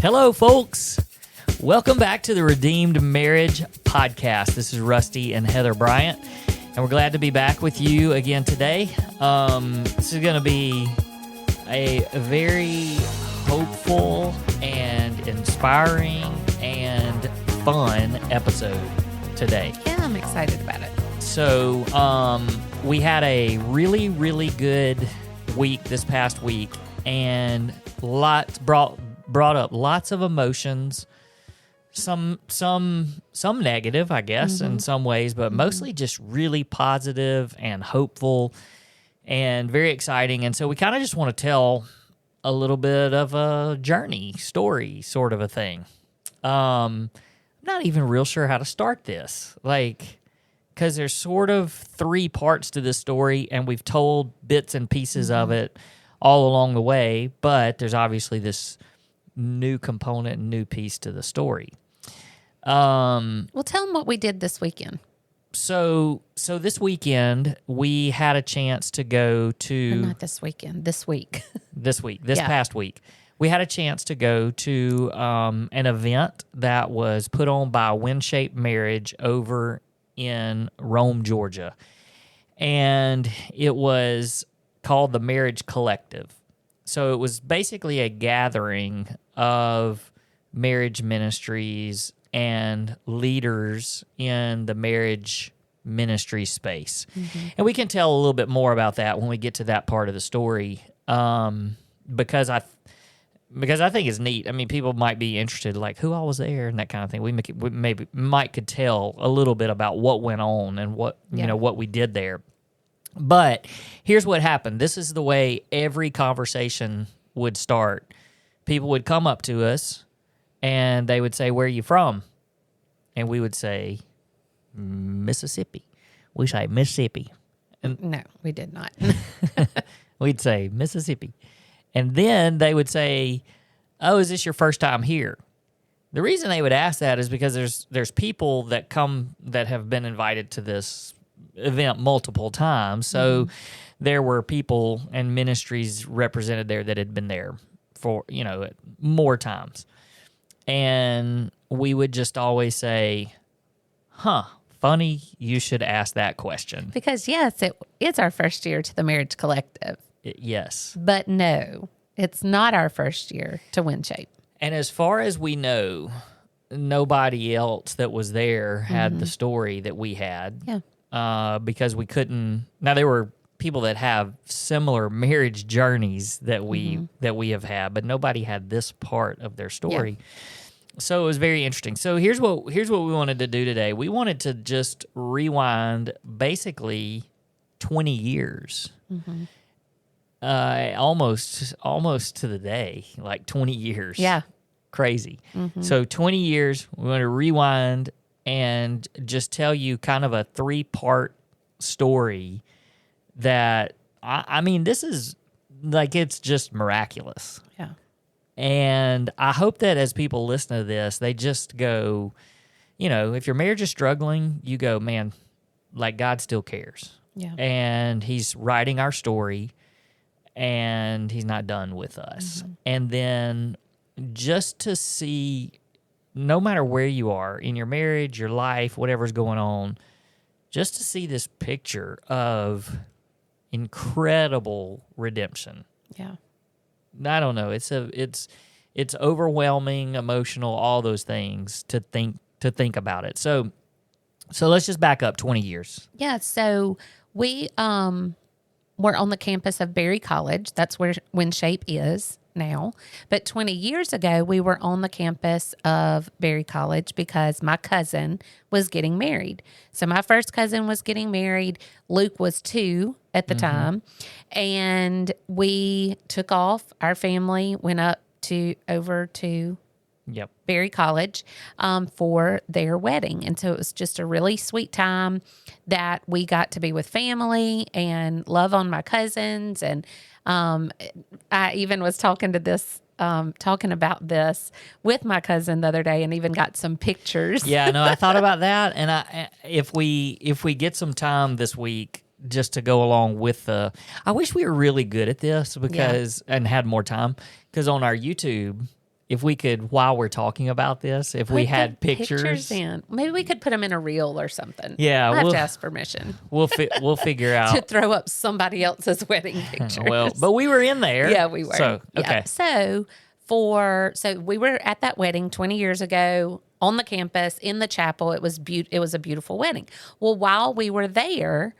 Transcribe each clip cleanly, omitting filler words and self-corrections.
Hello, folks. Welcome back to the Redeemed Marriage Podcast. This is Rusty and Heather Bryant, and we're glad to be back with you again today. This is going to be a very hopeful and inspiring and fun episode today. Yeah, I'm excited about it. So, we had a really, really good week this past week, and brought up lots of emotions. Some negative, I guess, in some ways, but mostly just really positive and hopeful and very exciting. And so we kind of just want to tell a little bit of a journey story, sort of a thing. I'm not even real sure how to start this, because there's sort of three parts to this story, and we've told bits and pieces of it all along the way, but there's obviously this new component, new piece to the story. Well, tell them what we did this weekend. So this weekend, we had a chance to go to... Not this weekend, this week. This past week. We had a chance to go to an event that was put on by WinShape Marriage over in Rome, Georgia. And it was called the Marriage Collective. So it was basically a gathering of marriage ministries and leaders in the marriage ministry space. And we can tell a little bit more about that when we get to that part of the story, because I think it's neat. I mean, people might be interested, like, who all was there and that kind of thing. We might could tell a little bit about what went on and what we did there. But here's what happened. This is the way every conversation would start. People would come up to us, and they would say, "Where are you from?" And we would say, "Mississippi." We say, "Mississippi." And no, we did not. we'd say, "Mississippi." And then they would say, "Oh, is this your first time here?" The reason they would ask that is because there's people that come that have been invited to this event multiple times. So there were people and ministries represented there that had been there for, more times. And we would just always say, funny you should ask that question. Because, yes, it's our first year to the Marriage Collective. Yes. But no, it's not our first year to WinShape. And as far as we know, nobody else that was there had the story that we had. Yeah. Because we couldn't. Now, there were people that have similar marriage journeys that we have had, but nobody had this part of their story. Yeah. So it was very interesting. So here's what we wanted to do today. We wanted to just rewind basically 20 years, almost to the day, like 20 years. Yeah, crazy. So 20 years. We want to rewind and just tell you kind of a 3-part story that, I mean, this is, it's just miraculous. Yeah. And I hope that as people listen to this, they just go, if your marriage is struggling, you go, man, God still cares. Yeah. And he's writing our story, and he's not done with us. And then just to see, no matter where you are in your marriage, your life, whatever's going on, just to see this picture of incredible redemption. Yeah. I don't know. It's overwhelming, emotional, all those things to think about it. So let's just back up 20 years. Yeah. So we were on the campus of Berry College. That's where WinShape is now. But 20 years ago, we were on the campus of Berry College because my cousin was getting married. So my first cousin was getting married. Luke was 2 at the time. And we took off. Our family went over to Berry College for their wedding. And so it was just a really sweet time that we got to be with family and love on my cousins. And I even was talking about this with my cousin the other day, and even got some pictures. Yeah, no, I thought about that, and if we get some time this week just to go along with I wish we were really good at this and had more time, because on our YouTube, if we could, while we're talking about this, if we had pictures in. Maybe we could put them in a reel or something. Yeah, I'll have to ask permission. We'll figure out to throw up somebody else's wedding pictures. Well, but we were in there. Yeah, we were. So, okay. Yeah. So we were at that wedding 20 years ago on the campus in the chapel. It was a beautiful wedding. Well, while we were there,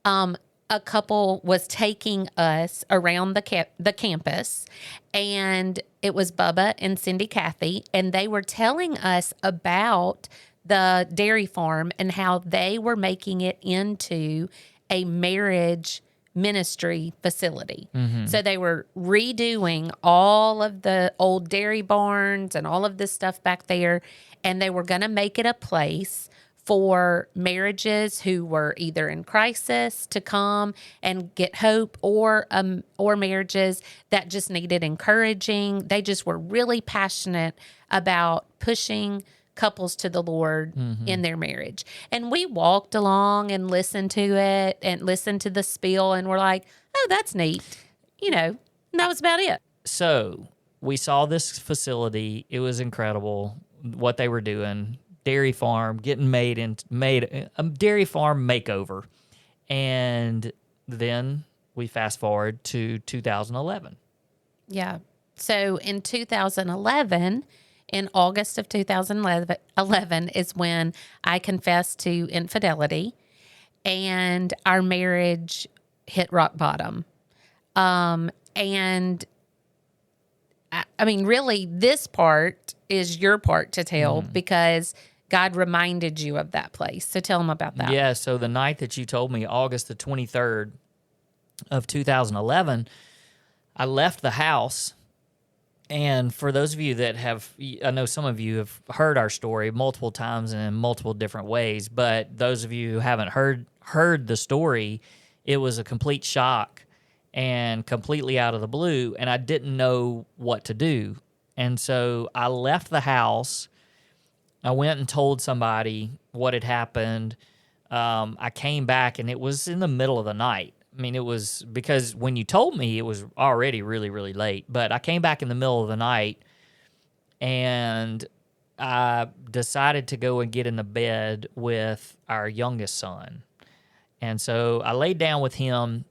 a couple was taking us around the campus, and it was Bubba and Cindy Cathy, and they were telling us about the dairy farm and how they were making it into a marriage ministry facility. Mm-hmm. So they were redoing all of the old dairy barns and all of this stuff back there, and they were going to make it a place for marriages who were either in crisis to come and get hope, or marriages that just needed encouraging. They just were really passionate about pushing couples to the Lord in their marriage. And we walked along and listened to it and listened to the spiel, and we're like, oh, that's neat. And that was about it. So we saw this facility. It was incredible what they were doing. Dairy farm getting made a dairy farm makeover. And then we fast forward to 2011. Yeah. So in 2011, in August of 2011 is when I confessed to infidelity, and our marriage hit rock bottom. And I mean, really, this part is your part to tell because God reminded you of that place. So tell them about that. Yeah, so the night that you told me, August the 23rd of 2011, I left the house. And for those of you that I know some of you have heard our story multiple times and in multiple different ways, but those of you who haven't heard the story, it was a complete shock and completely out of the blue, and I didn't know what to do. And so I left the house. I went and told somebody what had happened. I came back, and it was in the middle of the night. I mean, it was because when you told me, it was already really, really late. But I came back in the middle of the night, and I decided to go and get in the bed with our youngest son. And so I laid down with him,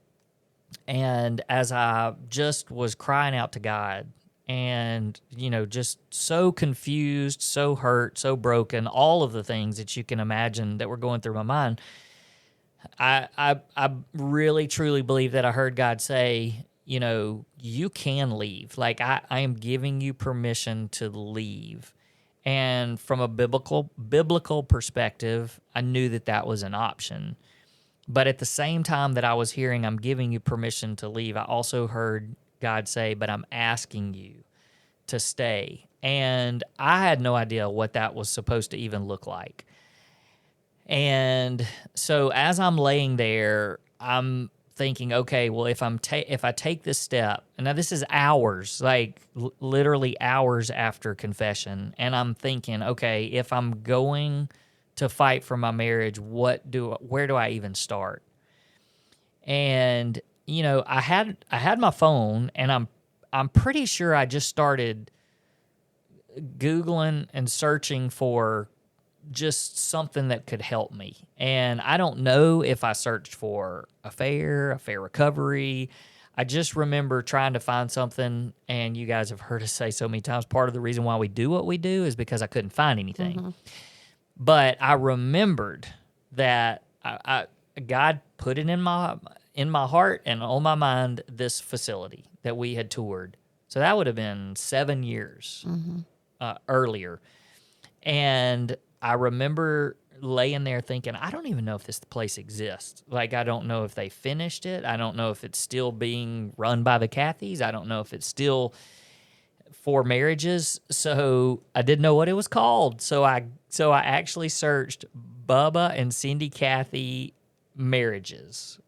and as I just was crying out to God, and, just so confused, so hurt, so broken, all of the things that you can imagine that were going through my mind, I really, truly believe that I heard God say, you can leave. Like, I am giving you permission to leave. And from a biblical perspective, I knew that was an option. But at the same time that I was hearing, I'm giving you permission to leave, I also heard God say, but I'm asking you to stay. And I had no idea what that was supposed to even look like. And so as I'm laying there, I'm thinking, okay, well, if I take this step, and now this is hours, like literally hours after confession, and I'm thinking, okay, if I'm going to fight for my marriage, where do I even start? And I had my phone, and I'm pretty sure I just started Googling and searching for just something that could help me. And I don't know if I searched for affair recovery. I just remember trying to find something, and you guys have heard us say so many times, part of the reason why we do what we do is because I couldn't find anything. Mm-hmm. But I remembered that God put it in my heart and on my mind, this facility that we had toured. So that would have been 7 years earlier. And I remember laying there thinking, I don't even know if this place exists. Like, I don't know if they finished it. I don't know if it's still being run by the Cathys. I don't know if it's still for marriages. So I didn't know what it was called. So I actually searched Bubba and Cindy Cathy marriages.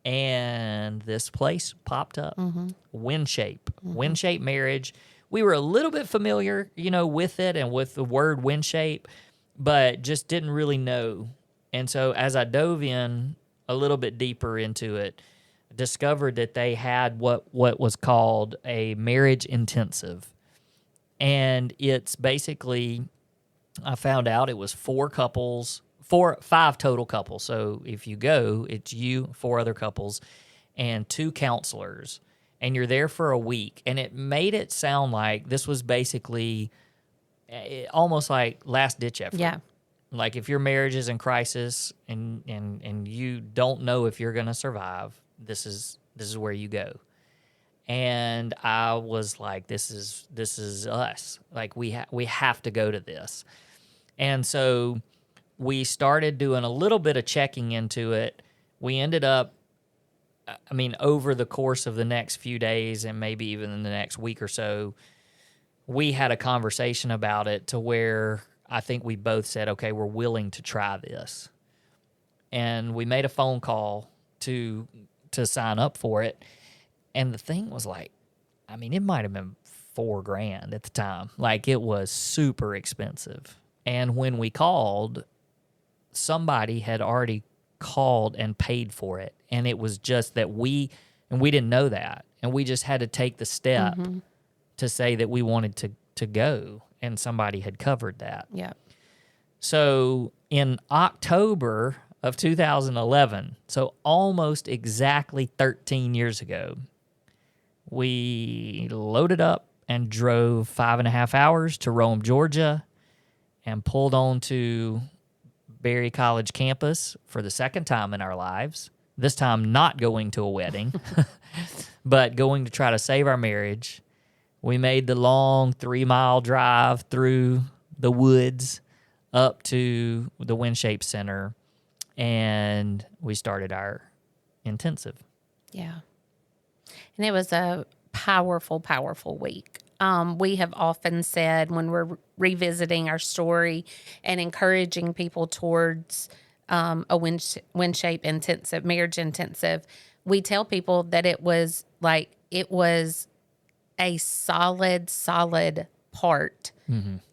And this place popped up, WinShape, WinShape Marriage. We were a little bit familiar, with it and with the word WinShape, but just didn't really know. And so as I dove in a little bit deeper into it, discovered that they had what was called a marriage intensive. And it's basically, I found out it was 5 total couples. So if you go, it's you, 4 other couples, and 2 counselors, and you're there for a week. And it made it sound like this was basically almost like last-ditch effort. Yeah. Like if your marriage is in crisis and you don't know if you're going to survive, this is where you go. And I was like, this is us. Like we have to go to this. And so we started doing a little bit of checking into it. We ended up, over the course of the next few days and maybe even in the next week or so, we had a conversation about it to where I think we both said, okay, we're willing to try this. And we made a phone call to sign up for it. And the thing was like, it might have been $4,000 at the time. Like it was super expensive. And when we called, somebody had already called and paid for it. And it was just that we didn't know that. And we just had to take the step to say that we wanted to go. And somebody had covered that. Yeah. So in October of 2011, so almost exactly 13 years ago, we loaded up and drove 5.5 hours to Rome, Georgia, and pulled on to Berry College campus for the second time in our lives. This time not going to a wedding, but going to try to save our marriage. We made the long 3-mile drive through the woods up to the WinShape Center, and we started our intensive. Yeah. And it was a powerful, powerful week. We have often said when we're revisiting our story and encouraging people towards a WinShape intensive, marriage intensive, we tell people that it was a solid part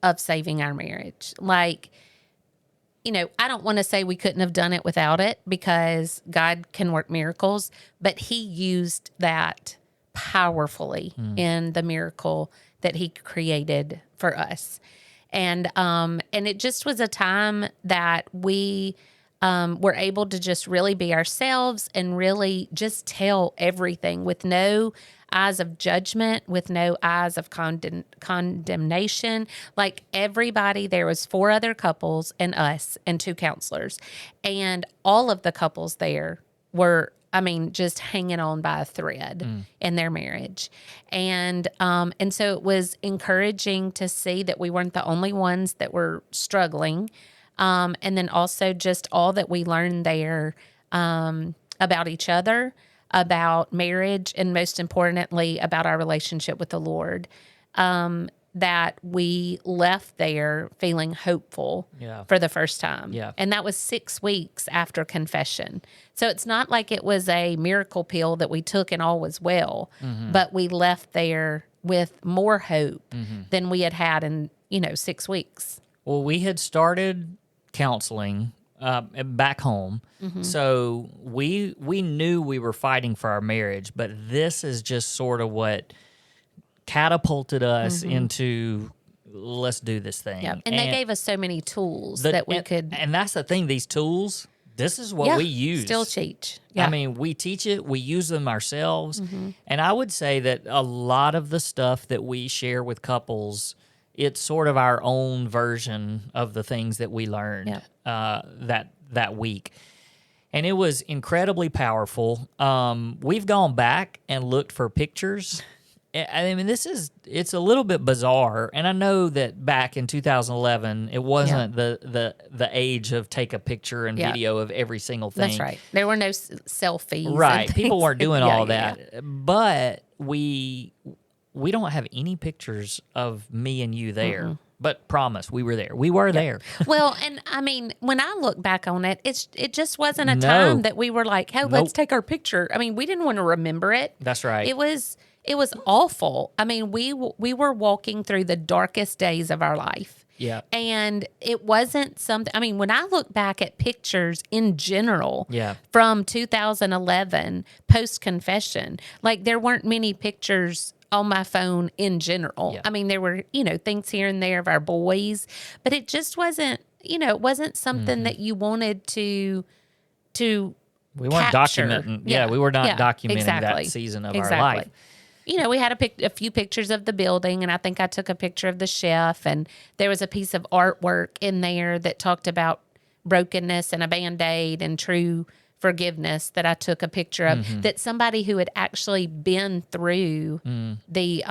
of saving our marriage. Like, I don't want to say we couldn't have done it without it because God can work miracles, but he used that powerfully in the miracle that he created for us. And it just was a time that we were able to just really be ourselves and really just tell everything with no eyes of judgment, with no eyes of condemnation. Like everybody, there was 4 other couples and us and 2 counselors. And all of the couples there were, just hanging on by a thread in their marriage. And so it was encouraging to see that we weren't the only ones that were struggling. And then also just all that we learned there about each other, about marriage, and most importantly, about our relationship with the Lord, that we left there feeling hopeful for the first time. Yeah. And that was 6 weeks after confession. So it's not like it was a miracle pill that we took and all was well, but we left there with more hope than we had in, 6 weeks. Well, we had started counseling back home. So we knew we were fighting for our marriage, but this is just sort of what catapulted us into let's do this thing. Yep. And they gave us so many tools that we could. And that's the thing, these tools, this is what we use. Still teach. Yeah. We teach it, we use them ourselves. And I would say that a lot of the stuff that we share with couples, it's sort of our own version of the things that we learned that week. And it was incredibly powerful. We've gone back and looked for pictures. It's a little bit bizarre. And I know that back in 2011, it wasn't the age of take a picture and video of every single thing. That's right. There were no selfies. Right. People weren't doing all that. But we don't have any pictures of me and you there. But promise, we were there. We were there. Well, and when I look back on it, it just wasn't a time that we were like, hey, let's take our picture. We didn't want to remember it. That's right. It was awful. We were walking through the darkest days of our life. Yeah. And it wasn't something, when I look back at pictures in general from 2011, post-confession, like there weren't many pictures on my phone in general. Yeah. I mean, there were, things here and there of our boys, but it just wasn't, it wasn't something that you wanted to we weren't capture. documenting. Yeah, we were not documenting exactly. that season of our life. We had a few pictures of the building, and I think I took a picture of the chef, and there was a piece of artwork in there that talked about brokenness and a Band-Aid and true forgiveness that I took a picture of, that somebody who had actually been through the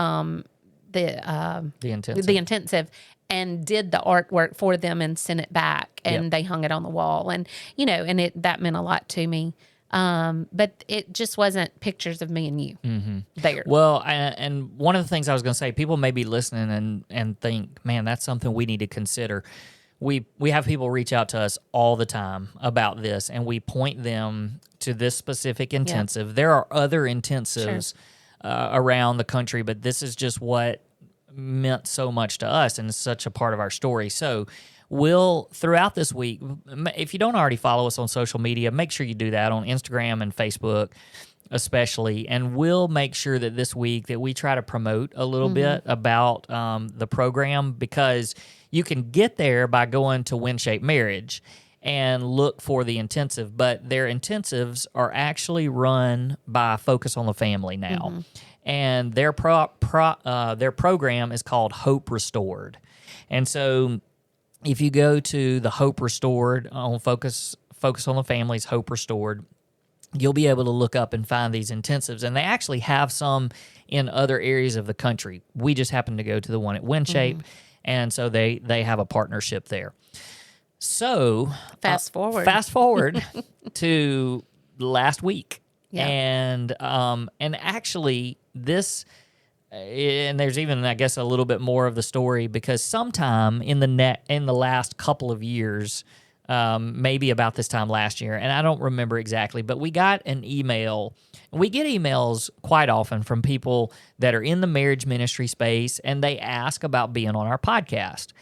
intensive and did the artwork for them and sent it back, and they hung it on the wall, and that meant a lot to me. But it just wasn't pictures of me and you there. Well, and one of the things I was going to say, people may be listening and think, man, that's something we need to consider. We have people reach out to us all the time about this, and we point them to this specific intensive. Yeah. There are other intensives around the country, but this is just what meant so much to us and such a part of our story. So we'll, throughout this week, if you don't already follow us on social media, make sure you do that on Instagram and Facebook especially, and we'll make sure that this week that we try to promote a little bit about the program, because you can get there by going to WinShape Marriage and look for the intensive, but their intensives are actually run by Focus on the Family now, and their program is called Hope Restored. And so if you go to the Hope Restored on Focus on the Family's Hope Restored, you'll be able to look up and find these intensives, and they actually have some in other areas of the country. We just happened to go to the one at WinShape, and so they have a partnership there. So fast forward to last week, Yeah. and actually this, and there's even, I guess, a little bit more of the story, because sometime in the last couple of years, maybe about this time last year, and I don't remember exactly, but we got an email. We get emails quite often from people that are in the marriage ministry space, and they ask about being on our podcast.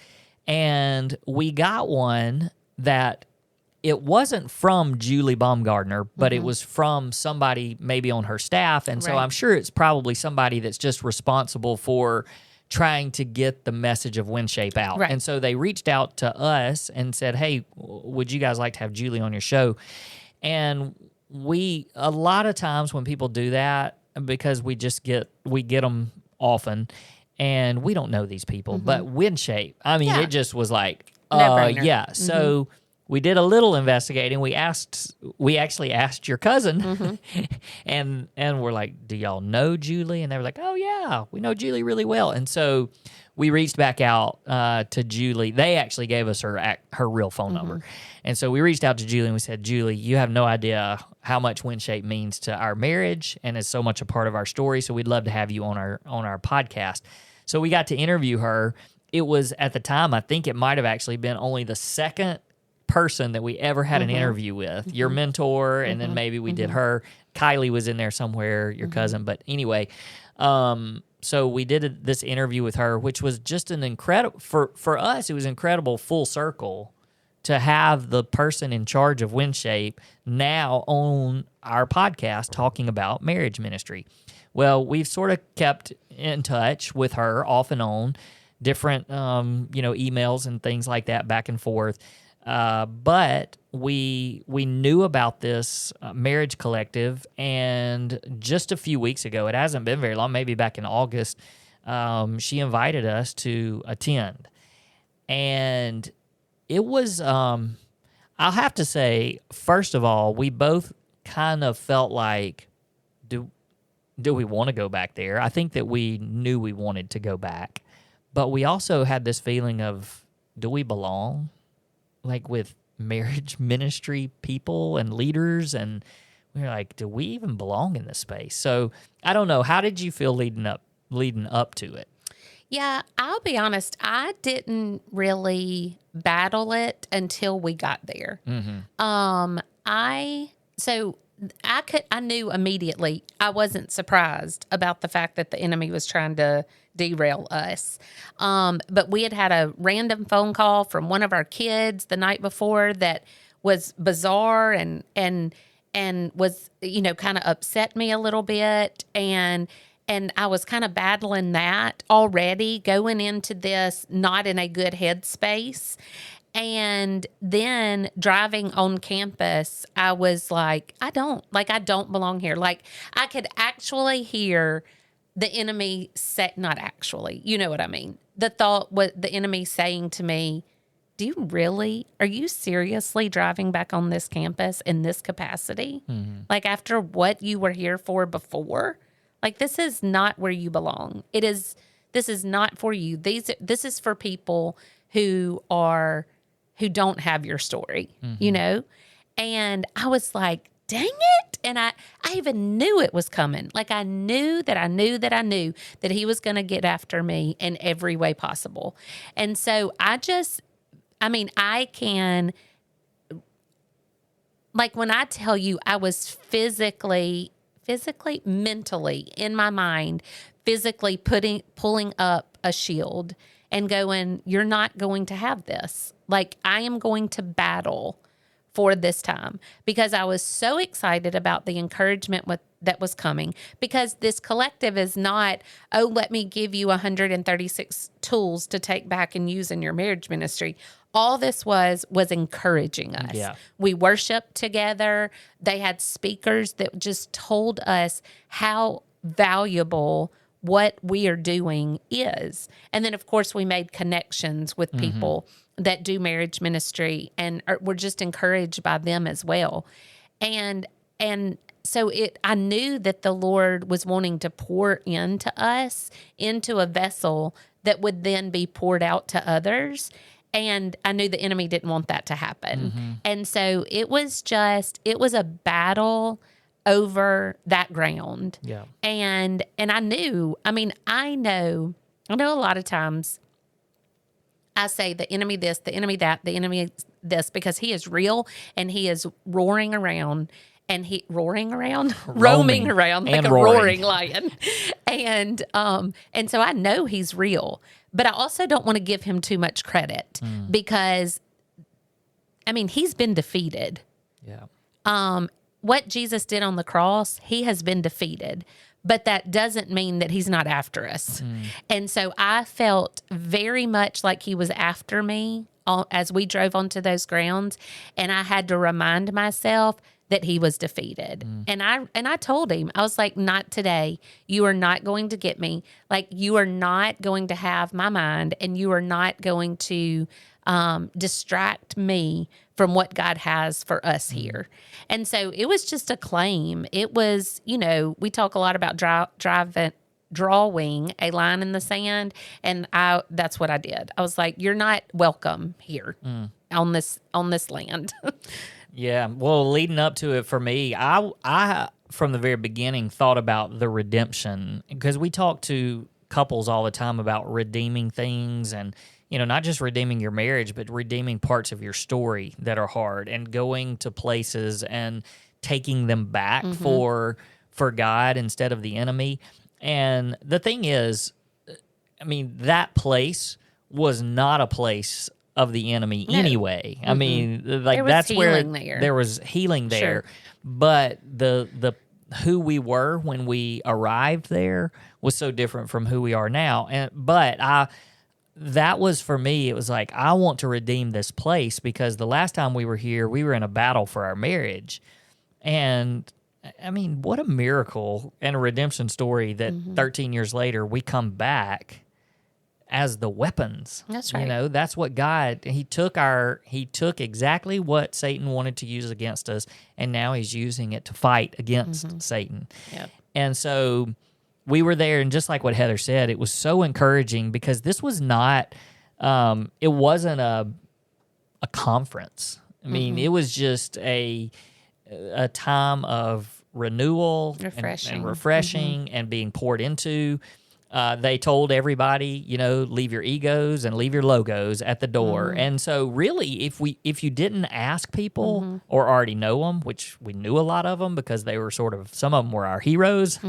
And we got one that it wasn't from Julie Baumgardner, but it was from somebody maybe on her staff. And so I'm sure it's probably somebody that's just responsible for trying to get the message of WinShape out. Right. And so they reached out to us and said, hey, would you guys like to have Julie on your show? And a lot of times when people do that, because we get them often, and we don't know these people, but WinShape, I mean, it just was like, No-brainer. So we did a little investigating. We actually asked your cousin, and we're like, do y'all know Julie? And they were like, oh yeah, we know Julie really well. And so we reached back out to Julie. They actually gave us her real phone number. And so we reached out to Julie and we said, Julie, you have no idea how much WinShape means to our marriage and is so much a part of our story. So we'd love to have you on our podcast. So we got to interview her. It was, at the time, I think it might have actually been only the second person that we ever had an interview with. Your mentor, and then maybe we did her. Kylie was in there somewhere, your cousin. But anyway, so we did this interview with her, which was just an incredible, for us, it was incredible full circle to have the person in charge of WinShape now on our podcast talking about marriage ministry. Well, we've sort of kept in touch with her off and on, different emails and things like that back and forth. But we knew about this marriage collective, and just a few weeks ago, it hasn't been very long, maybe back in August, she invited us to attend. And it was, I'll have to say, first of all, we both kind of felt like, do we want to go back there? I think that we knew we wanted to go back, but we also had this feeling of, do we belong? Like with marriage ministry people and leaders, and we were like, do we even belong in this space? So I don't know. How did you feel leading up to it? Yeah, I'll be honest. I didn't really battle it until we got there. I knew immediately. I wasn't surprised about the fact that the enemy was trying to derail us. But we had a random phone call from one of our kids the night before that was bizarre and was, kind of upset me a little bit. And And I was kind of battling that already, going into this not in a good headspace. And then driving on campus, I was like, I don't belong here. Like, I could actually hear the enemy say, not actually, you know what I mean? The thought, what the enemy saying to me, are you seriously driving back on this campus in this capacity? Mm-hmm. Like, after what you were here for before? Like, this is not where you belong. This is not for you. This is for people who don't have your story, you know? And I was like, dang it. And I even knew it was coming. Like, I knew that he was going to get after me in every way possible. And so I can, like, when I tell you I was physically, mentally, in my mind, physically pulling up a shield and going, you're not going to have this. Like, I am going to battle for this time, because I was so excited about the encouragement that was coming, because this collective is not, oh, let me give you 136 tools to take back and use in your marriage ministry. All this was encouraging us. Yeah. We worshiped together. They had speakers that just told us how valuable what we are doing is. And then, of course, we made connections with people that do marriage ministry, and we're just encouraged by them as well. And so I knew that the Lord was wanting to pour into us, into a vessel that would then be poured out to others. And I knew the enemy didn't want that to happen. And so it was a battle over that ground. Yeah. And I know a lot of times I say the enemy this, the enemy that, the enemy this, because he is real and he is roaming around roaming around like a roaring lion. And so I know he's real, but I also don't want to give him too much credit because he's been defeated. Yeah. What Jesus did on the cross, he has been defeated, but that doesn't mean that he's not after us. And so I felt very much like he was after me as we drove onto those grounds, and I had to remind myself that he was defeated. And I told him, I was like, not today. You are not going to get me. Like, you are not going to have my mind, and you are not going to distract me from what God has for us here. And so it was just a claim. It was, we talk a lot about drawing a line in the sand, and that's what I did. I was like, you're not welcome here on this land. Yeah. Well, leading up to it for me, I from the very beginning thought about the redemption, because we talk to couples all the time about redeeming things, and not just redeeming your marriage, but redeeming parts of your story that are hard, and going to places and taking them back for God instead of the enemy. And the thing is, that place was not a place of the enemy anyway. That's where there was healing there. Sure. But the who we were when we arrived there was so different from who we are now. That was, for me, it was like, I want to redeem this place, because the last time we were here, we were in a battle for our marriage. And what a miracle and a redemption story that 13 years later, we come back as the weapons. That's right. That's what God, he took exactly what Satan wanted to use against us, and now he's using it to fight against Satan. Yep. And so we were there, and just like what Heather said, it was so encouraging, because this was not, it wasn't a conference. It was just a time of renewal and refreshing and being poured into. They told everybody, leave your egos and leave your logos at the door. And so really, if you didn't ask people or already know them, which we knew a lot of them because they were some of them were our heroes,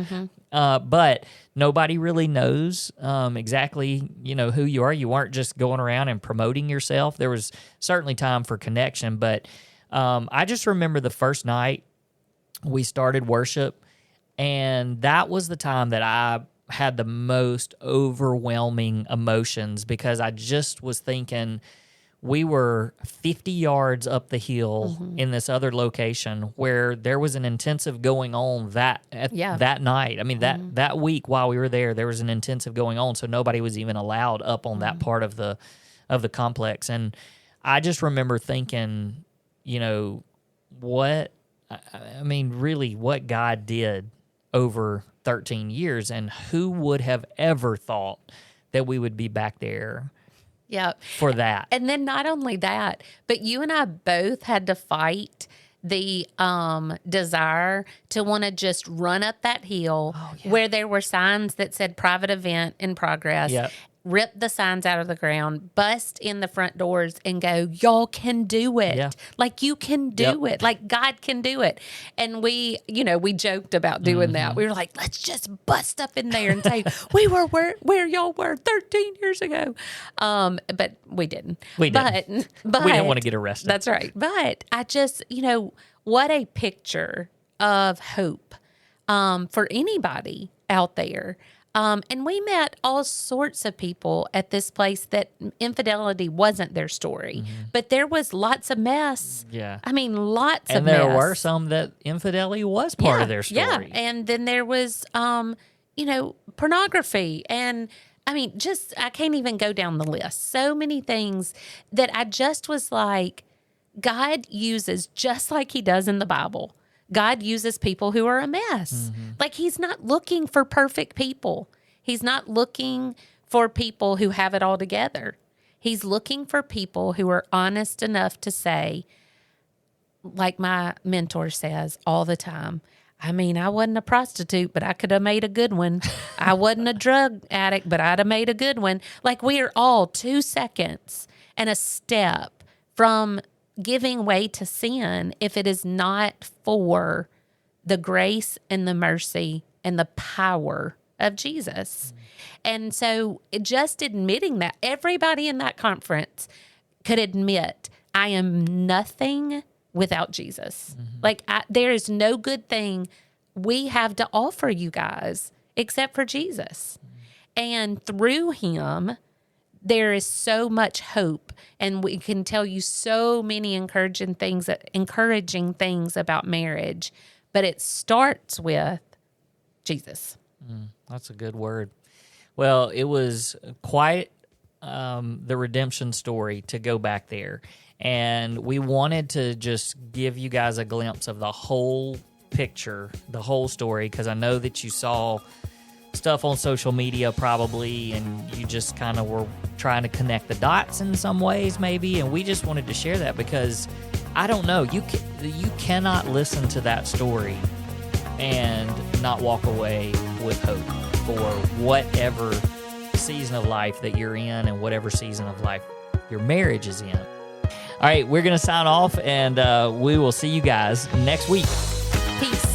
but nobody really knows exactly, who you are. You weren't just going around and promoting yourself. There was certainly time for connection, but I just remember the first night we started worship, and that was the time that had the most overwhelming emotions because I just was thinking we were 50 yards up the hill in this other location where there was an intensive going on that night. I mean, that week while we were there was an intensive going on, so nobody was even allowed up on that part of the complex. And I just remember thinking, what God did over 13 years, and who would have ever thought that we would be back there for that. And then not only that, but you and I both had to fight the desire to want to just run up that hill where there were signs that said private event in progress. Rip the signs out of the ground, bust in the front doors and go, y'all can do it. Yeah. Like, you can do it. Like, God can do it. And we joked about doing that. We were like, let's just bust up in there and say, we were where y'all were 13 years ago. But we didn't. We didn't. But we didn't want to get arrested. That's right. But I just, what a picture of hope for anybody out there. And we met all sorts of people at this place that infidelity wasn't their story, but there was lots of mess. Yeah. I mean, lots of mess. And there were some that infidelity was part of their story. Yeah. And then there was, pornography. And I mean, I can't even go down the list. So many things that I just was like, God uses, just like he does in the Bible, God uses people who are a mess. Like, he's not looking for perfect people. He's not looking for people who have it all together. He's looking for people who are honest enough to say, like my mentor says all the time, I mean, I wasn't a prostitute, but I could have made a good one. I wasn't a drug addict, but I'd have made a good one. Like, we are all 2 seconds and a step from giving way to sin if it is not for the grace and the mercy and the power of Jesus. And so just admitting that, everybody in that conference could admit, I am nothing without Jesus. Like, there is no good thing we have to offer you guys except for Jesus. And through him, there is so much hope, and we can tell you so many encouraging things about marriage, but it starts with Jesus. That's a good word. Well, it was quite the redemption story to go back there, and we wanted to just give you guys a glimpse of the whole picture, the whole story, because I know that you saw stuff on social media probably, and you just kind of were trying to connect the dots in some ways maybe, and we just wanted to share that because I don't know, you cannot listen to that story and not walk away with hope for whatever season of life that you're in and whatever season of life your marriage is in. All right, we're going to sign off, and we will see you guys next week. Peace.